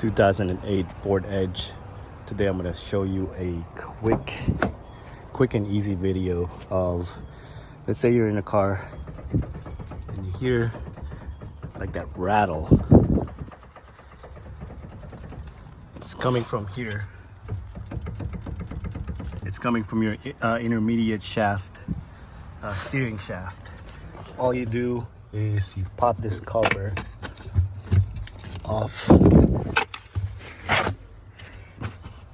2008 Ford Edge. Today I'm going to show you a quick and easy video of, let's say you're in a car and you hear like that rattle. It's coming from here. It's coming from your intermediate shaft, steering shaft. All you do is you pop this cover off.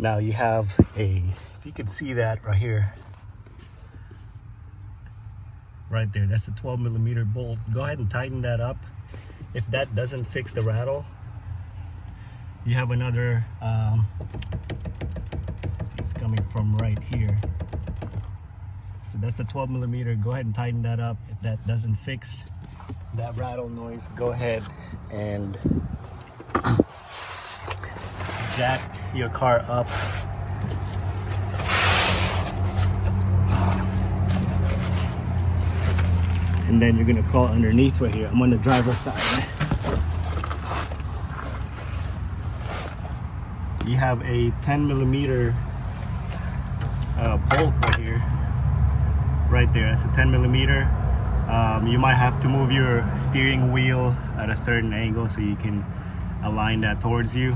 Now you have if you can see that right here, right there, that's a 12mm bolt. Go ahead and tighten that up. If that doesn't fix the rattle, you have another, see, it's coming from right here. So that's a 12mm. Go ahead and tighten that up. If that doesn't fix that rattle noise, go ahead and jack your car up. And then you're gonna crawl underneath right here. I'm on the driver's side. You have a 10mm bolt right here. Right there, that's a 10mm. You might have to move your steering wheel at a certain angle so you can align that towards you.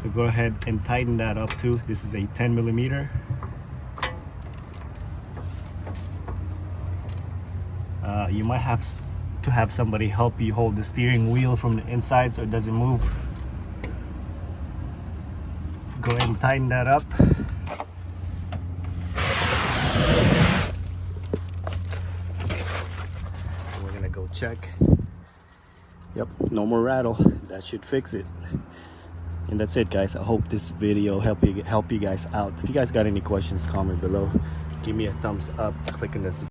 So go ahead and tighten that up too. This is a 10mm. You might have to have somebody help you hold the steering wheel from the inside so it doesn't move. Go ahead and tighten that up. We're gonna go check. Yep, no more rattle. That should fix it. And that's it, guys. I hope this video help you guys out. If you guys got any questions, comment below. Give me a thumbs up, click on the